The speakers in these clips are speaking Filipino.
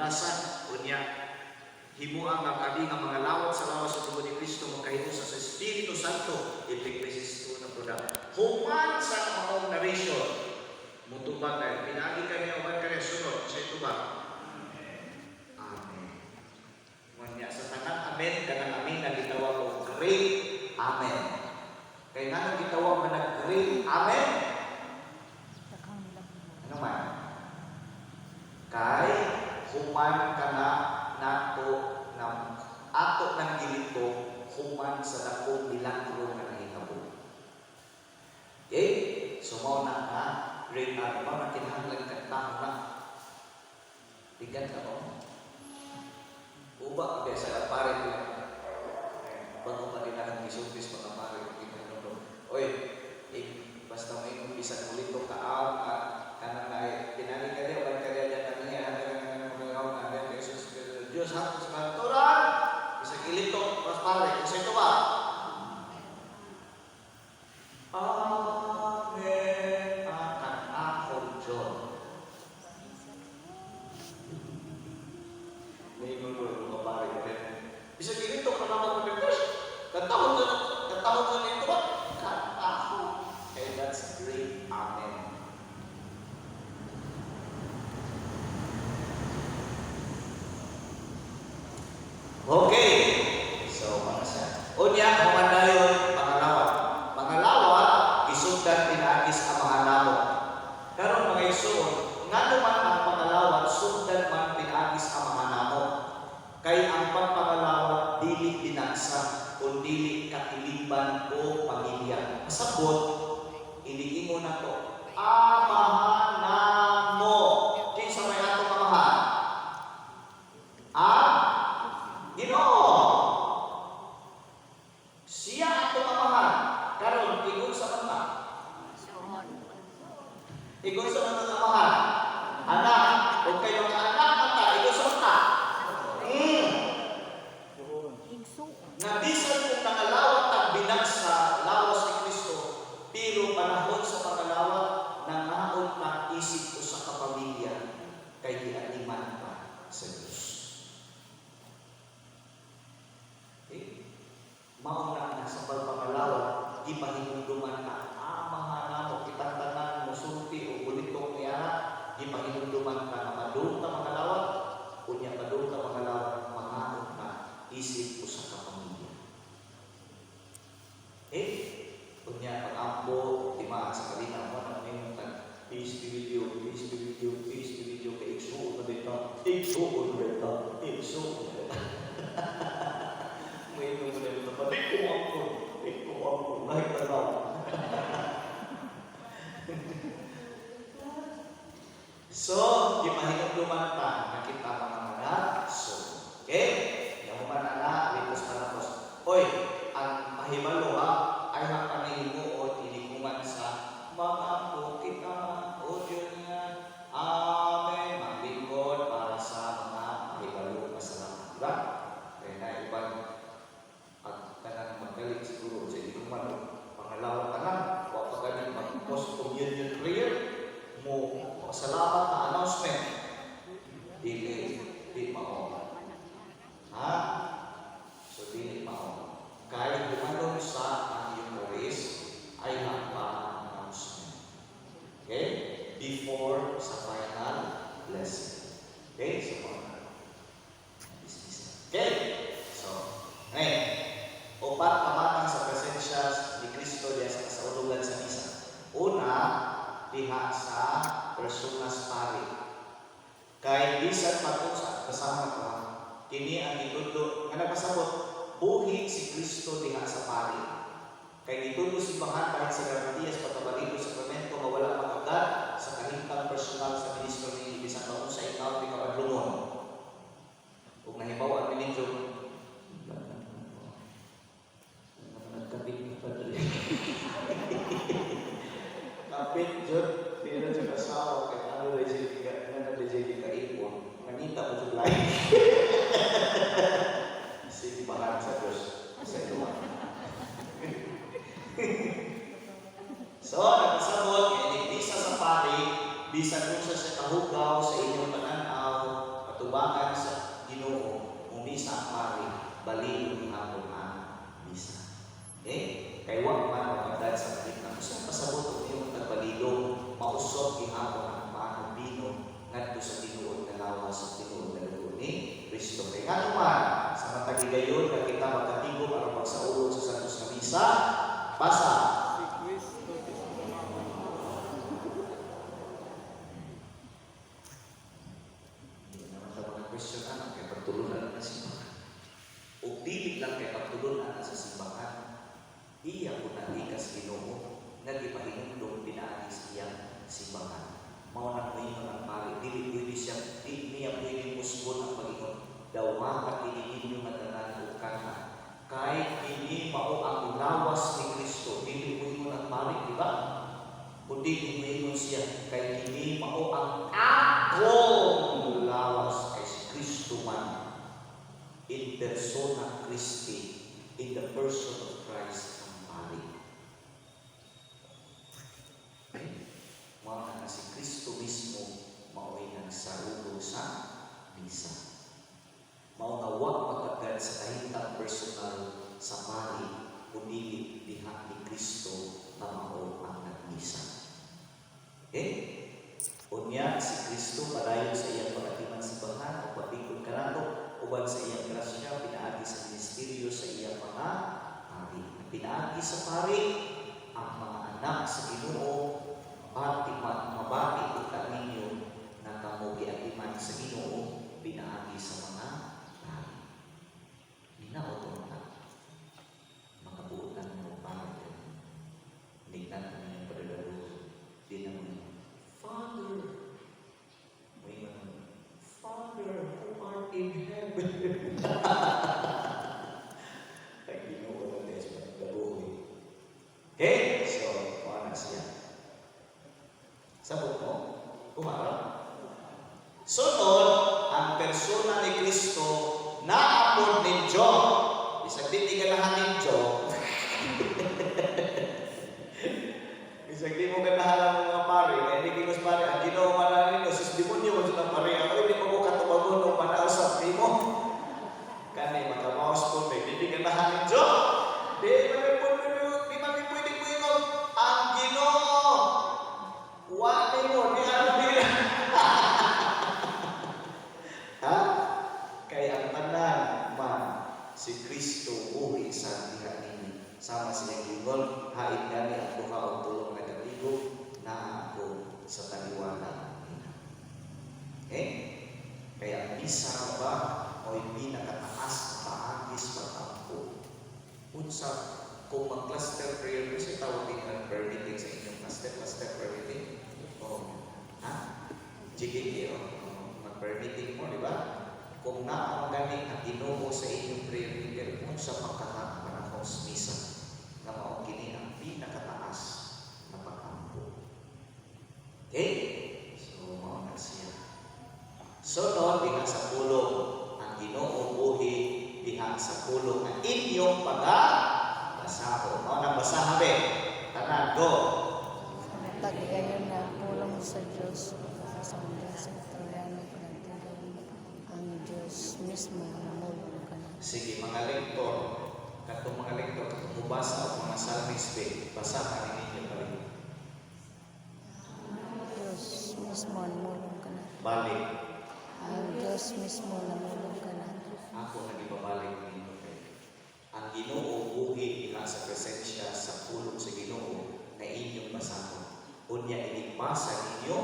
kadulasan unya himuang nga kami nga mga lawat sa lawas sa tubo ni Kristo magkahimo sa Espiritu Santo ipigpesisto na proda human sa maong narration mutubag kayo pinagi kami uban kami sunod sa ito ba amen unya sa tanan amen kanang amen na gitawag og great amen kay nga gitawag man great amen ano man kay human ka na nato ng ato ng gilito human sa dakong milagro nga nahitabo. Okay? So mao na nga great amen mao na kinahanglan ka tao na bigat ka mo uba sa pare ko bago pa rin ang isumpis mga pare ko oy basta may umpisan ulit ko kaaw kanang kay tinani ka niya wala ka niya Diyos hapon sa kantoran, isa kilito, mas pare, isa ito ba? Amen, akan akong John. May nulul mga pare ka rin. Isa kilito, kanang mag-Diyos. Katahon na ito ba? Kan ako. And that's great. Amen. Okay. So, mga siya. Unya, kumanayon, pangalawat, isundan pinagis ang mga lamok. Karon mga isuon, nga naman ang pangalawat, sundan man pinagis ang mga lamok. Kay ang pagpangalawat, dili pinagsa, o dili katiliban o pamilya. Masabot, iliingon na to, amahan namo. Kinsa may atong amahan? Ginoo. Siya atong amahan. Karon igon sa mata. Igon sa mata ng amahan. Anak, o kayo nga anak mata, igon sa mata. Nabisan kong nangalawat ang binagsa lawas ni Kristo, pero panahon sa pangalawat nangaon na isip ko sa kapamilya kay gianiman pa sa Diyos. Mauna na sa pagpangalawa, ipahinunduman ka. Mahana mo, kitantanan mo, sulti o bulitong niya, ipahinunduman ka na madung ka mangalawat, kunya madung ka mangalawat, mangaon ka, isip o sa kapamilya. Kunya pag-ambo, tima sa kalina mo, na may peace be with you, peace be with you, peace be with you, kay iksuon na dito, iksuon na dito, iksuon na dito. May ito mo na ito, ito ako, kahit talaw. So, di mahinag pa, nakita mga mga so. Okay? Yung mga na, litos na tapos. Hoy, ang mahimalo ha, ay nakanahin mo o tinikuman sa mga po kita, o Diyos niya. Amen. Maglingkod para sa mga mahimalo kasalanan. Diba? Kaya na ibang pagtanang magaling siguro sa itong pangalawa tanan o pagkaling mag-post-communion prayer mo salamat na announcement di mao ha so di mao kahit dumadong sa ang Eucharist ay nagpa-announcement okay before sa final blessing okay so okay so upat kamatang sa presensya ni Kristo diya sa kasaulugan sa misa. Una, diha sa personas pari. Kay bisan patusa kasama ka, kini ang itudo nga nagpasabot buhi si Kristo diha sa pari. Kay itudo si Bahan kahit sa Garantias pagkabalito sa sakramento nga wala makagad sa kahintang personal sa ministro ni bisan baon sa ikaw di kapadlungon. Ug nahibaw ang ministro kapit pa dali. Kapit jud pero sa kasawa kay ano ray sila nga DJ ka ipon. Manita mo jud lain. Sige bahan sa Diyos sa ito. So, nagpasabot, isa sa pari, bisan kung sa kahugaw sa inyong pananaw, pagtubangan sa Ginoo, umisa ang pari, baliw gihapon ang misa. Okay? Kay wa man mapagdad sa kalit na gusto pasabot o yung tagbalilong, mausog gihapon ang paano bino ngadto sa tinuod na lawas sa tinuod na lugo ni Kristo. Kay nga naman, sa matagigayon na kita magkatigom aron magsaulog sa santos nga misa, basa. Hindi naman sa mga question kay pagtulunan na simbahan. O dili lang kay pagtulunan sa simbahan, iya po nalikas Ginoo nga gipahinumdom pinaagi siya simbahan. Mao na moingon ang pari, dili pwede siya, di niya pwede musbon ang pagingon. Dawakat ini ninyo matanan o kana. Kahit hindi mao ang lawas ni Kristo, dili moingon ang pari, di ba? Kundi moingon siya, kahit hindi mao ang akong lawas kay si Kristo man. In persona Christi, in the person of Christ, mga na si Kristo mismo mao'y nagsarugo sa misa. Mao nga wa magagad sa kahintang personal sa pari kundi diha ni Kristo na mao ang nagmisa. Okay? Unya si Kristo padayon sa iyang pagatiman simbahan o patikod kanato uban sa iyang grasya pinaagi sa ministeryo sa iyang mga pari. Pinaagi sa pari ang mga anak sa Ginoo mabati kita ninyo na kamo giatiman sa Ginoo pinaagi sa mga pari. Minaw to na makabuutan mo pari. Tingnan mo yung padalaro. Di naman, Father, may mga, Father, who art in heaven. Ay, Ginoo na tayo sa pagdabuhi. Okay? So, paano siya? Sabot mo? Kumara? Sunod, ang persona ni Kristo na apod ni John. Isang titiganahan ni John. Isang di mo ganahan ang mga pari. Hindi kinos pari. Ang ginawa na ninyo, sus demonyo mo silang pari. Ako hindi mo katubagon ng panausap mo. Kani, magkamaos po. Hindi ganahan ni John. Di mami pwede po yun. Ang Ginoo. Wala mo, di ano nila. Ha? Kaya ang tanan man, si Kristo buhi sa diha ninyo. Sama siya gingol, hain gani ang duha o tulong na katigo na ako sa taliwanag. Okay? Kaya ang isa ba o hindi nakataas na paagis matampo. Unsa, kung mag-cluster prayer, kasi tawagin ang prayer meeting sa inyong cluster prayer meeting. Ha? GKK, mag-prayer meeting mo, di ba? Kung naamagaling ang Ginoo sa inyong prayer meeting, kung sa pagkakang panahon sa misa, na maugini ang pinakataas na pagkampo. Okay? So, maunag siya. Sunod, diha sa pulong, ang Ginoo buhi, diha sa pulong ang inyong pag-basaho. Maunag basahan, be. Tanan, go. Paggayon na pulong sa Diyos, sa Diyos Eterno, ang Diyos mismo namulong ka na. Sige, mga lektor, katong mga lektor, katong mubasa o mga salmis, be, basahan ninyo pa rin. Diyos mismo namulong ka na. Balik. Ang Diyos mismo namulong ka na. Ako nagipabalik ninyo kayo. Ang Ginoo buhi diha sa presensya sa pulong sa Ginoo na inyong basahon. Unya inibasa ninyo,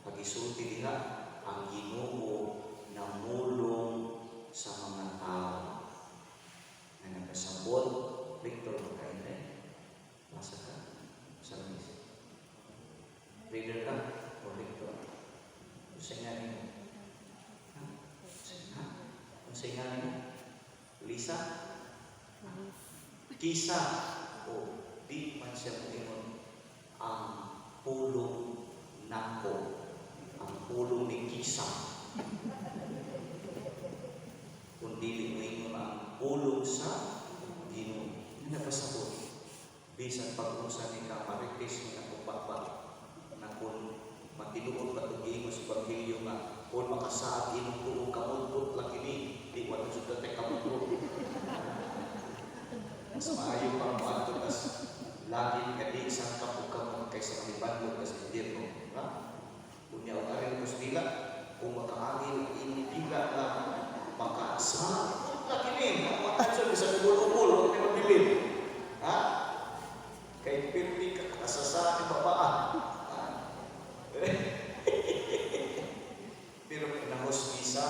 pag-isulti diha, ang Ginoo namulong sa mga tao na nagkasabot. Victor, magkainay. Basa ka. Salmis. Reader ka. O Victor. Usay nga ninyo. Usay nga ninyo. Lisa. Kisa. O di man siya mo ang pulong nako, ang pulong ni Kisa. Kung dili mo ingon ang pulong sa Ginoo. Hindi na pasabot. Bisan pag-usa ni ka marites mo na kupakpak na kung matinuod pa itong Ginoo sa Ebanghelyo nga Kung makasaad inong tuong kamudbot lang ini, di wala jud dati kamudbot. Mas maayo pang muadto kas lagi ka di isang kapag kaysa malibandog kas indirno. Kunya ang aring kusdila, kung makaangil ang inyong pila na makasaad lagi ni, makasaad sa ubol-ubol, huwag na mabilin. Ha? Kay pirmi ka kasasaan ni babaan. Pero kinahusgisa,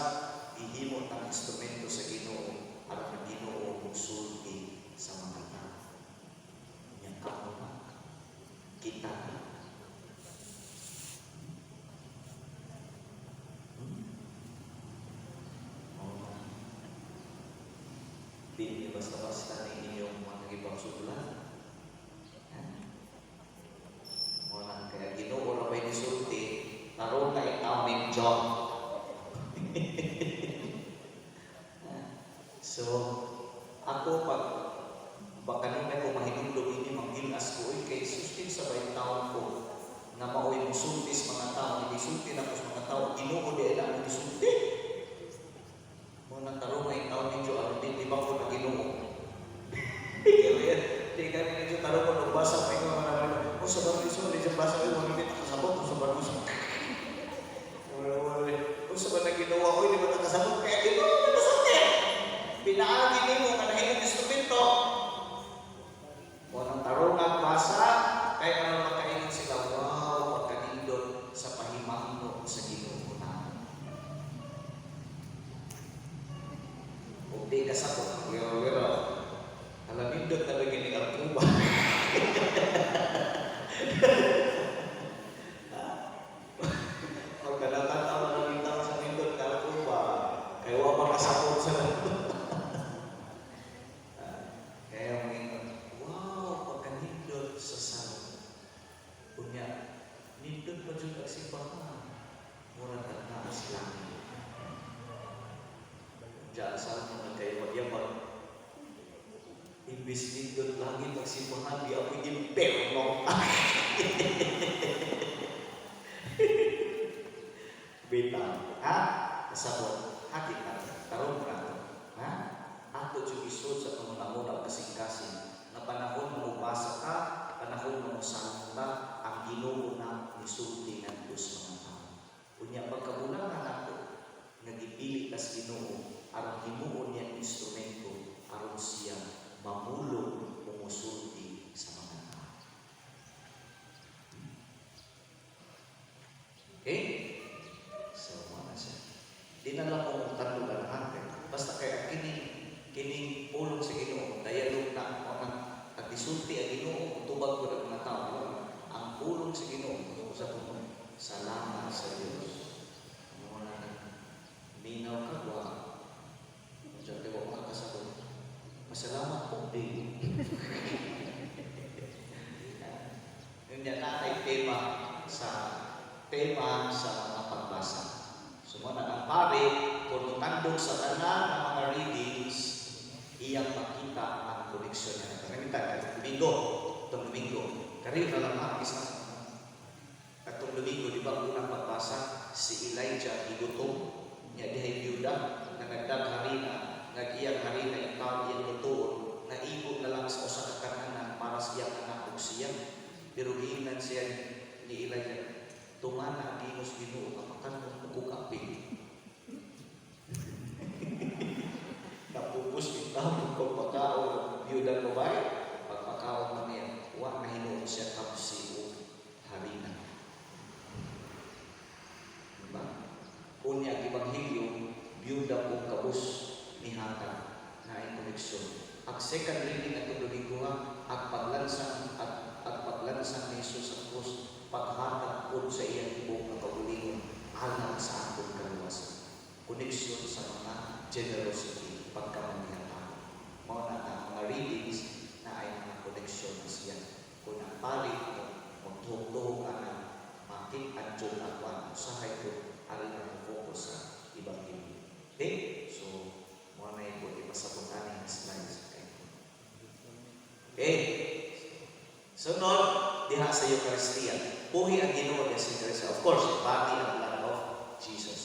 ihimot ang instrumento sa Ginoo at ang Ginoo musulti sa mga tao. Yang kamo na, kita na. Di basta-basta ni inyong mga ibang sudulan. Mga kaya Ginoo na may nisulti, naroon na ikaw ni John. So, ako pag kanina ko mahinulog ini manggilas ko, kay sustin sa bayang taon ko na maoy musultis mga tao, hindi sulti na ko sa mga tao, Ginoo di na ang isulti. Muna tarong na ikaw ni John, di ba ko na Ginoo? Di ka rin medyo tarong ko nagbasa pa ikaw mga naman, o sa barang iso, di siya basa ko, mga hindi nakasabot, o sa barang iso. O sa barang ginawa ko, hindi ba nakasabot, kaya Ginoo na nasakit. Pinaagi ni mo, manahing instrumento. Munang tarong nagbasa, kaya naman makaingon sila, wow, pagkanindot sa pahimangno sa Ginoo na. O di kasabot, wiro-wiro. Alamindot na lagi ni Altuba. Pag kalatan-taw na nalintang sa mindot ka Altuba, kaya wala makasabot sa kaya mga wow, pagkanindot sa salon. Kunya, nindot pa dyan agsipahan. Murag at naas lang. Diyan sa mga kayo magyabag. Imbis nindot lagi magsipahan, di ako impero. Bitang, ha? Kasabot, hati na, tarong prato. Ha? Ato yung isod sa pangunang kasing-kasing na panahon na ubasa ka, panahon na usahan ka, ang Ginoo na nisulti ng Diyos mga tao. Kunya pagkabulangan ako, nagipili kas Ginoo, aron Ginoo niya instrumento, aron siya mamulong umusulti sa mga tao. Okay? So, mga siya. Di na lang kung tandugan natin. Basta kaya kining pulong sa Ginoo, dialog na at isulti ang Ginoo, tubag ko ng mga tao. Ang pulong sa Ginoo, sa puno, salamat sa Diyos. Muna na, minaw ka ba? Diyan, di ba makakasabot? Masalamat po din. Yun yan na ay tema sa mga pagbasa. Sumuna ng pare, kung tandog sa tanan ng mga readings, iyang makita ang koneksyon niya. Kamimitan, Domingo. Karil na lang ang isa. At Domingo, di ba unang pagbasa, si Elijah igutom, niya dihay biyuda, na nagdag-harina, nag-iyang harina, ikaw iyang lutuon, naibog na lang sa usa ka kananan para siyang anak o siya. Pero giingnan siya ni Elijah, tumana ang Ginoo Ginoo kapakan mo kung apil. Napupos kita kung pagpakaon biyudan mo ba? Pagpakaon mo niya, huwag na hinuon siya kapsi o harina. Diba? Unya Ebanghelyo, biyuda o kabus ni Hata na ay koneksyon. Ang second reading at Domingo ang paglansan ni Jesus sa krus, paghatag po sa iyang ibong na kabulingon alang sa atong kaluwasan. Koneksyon sa mga generosity, pagkamanihatan. Mga mga readings na ay mga koneksyon na siya. Kung ang pari magtuhog-tuhog ang makit-an dyan at wala, usahay ko aling ang focus sa Ebanghelyo. Okay? So, mga na ito, ipasabutan ng slides. Okay? Sunod, diha sa Eucharistia. Buhi ang Ginoo niya si Teresa. Of course, body and blood of Jesus.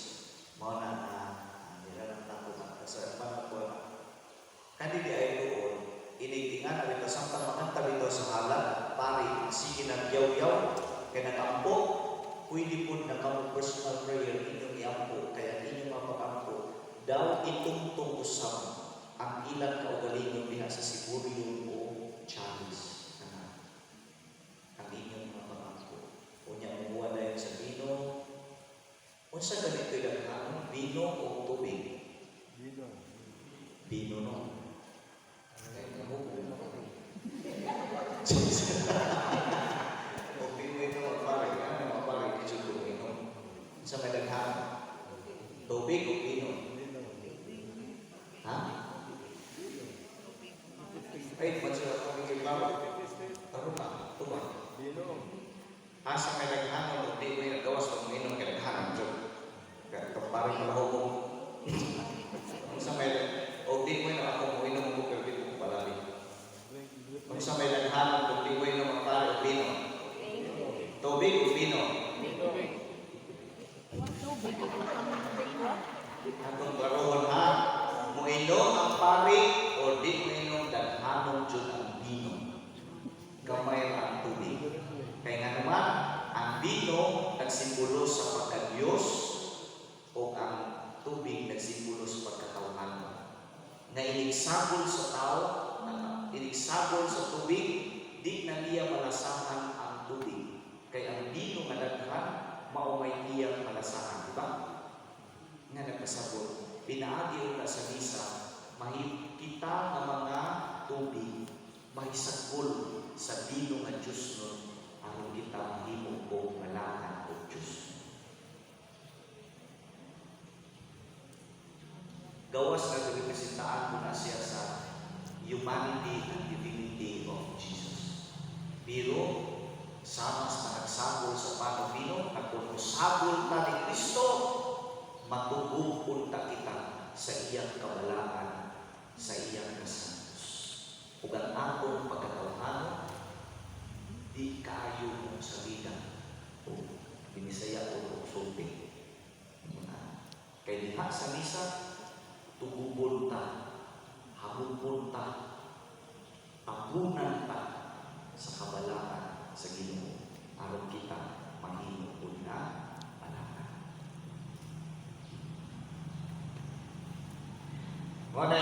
pwede po na kamo personal prayer inyong iampo, kaya inyong mapakampo, daw itungtong usap ang ilang kaugalingon diha sa Siburium o Charis. Ang inyong mapakampo. Unya umuha na yun sa vino. Unsa ganito yung ano? Vino o tubig? Vino no? Ay, naku. O vino ito magparig. Ano magparig? Ito tubig no? Sa may daghan. Tubig o vino? Ha? Ay, mansura ko ng kibaw. Taro na. Ito ba? Asa may daghan o di ko yung gawas pag uminom kay daghan. Kaya parang malaho mo. Sa may o di ko yung ako uminom ko pero di ko palali. Kung sa may daghan o di ko yung magpare o vino. Tubig o vino? Atong barohon ha. Muinom ang pari o di muinom daghanon jud ang vino. Gamay ra ang tubig. Kaya nga naman, ang vino nagsimbolo sa pagka-Diyos o ang tubig nagsimbolo sa pagkatauhan. Na inigsabol sa tao, inigsabol sa tubig, di na niya malasahan ang tubig. Kaya ang vino nga daghan, maumay niya malasahan. Diba? Nga nagkasabol. Pinaagi na sa misa, mahikita ang mga tubig, mahisagol sa vino nga Diyos nun, ang kita mahimong o malakan o Diyos. Gawas na pagkasitaan mo na siya sa humanity and divinity of Jesus. Pero, sama sa nagsabol sa panubino, at kung usabol ta ni Kristo, matugupon ta kita sa iyang kabalakan, sa iyang kasantos. Ug ang atong pagkatawhan, di kaayo mong sa vida o binisaya o sulti. Kaya diha sa misa, tugubon ta, hamupon ta, ampunan ta sa kabalakan sa Ginoo aron kita mahimong na balakan. Wala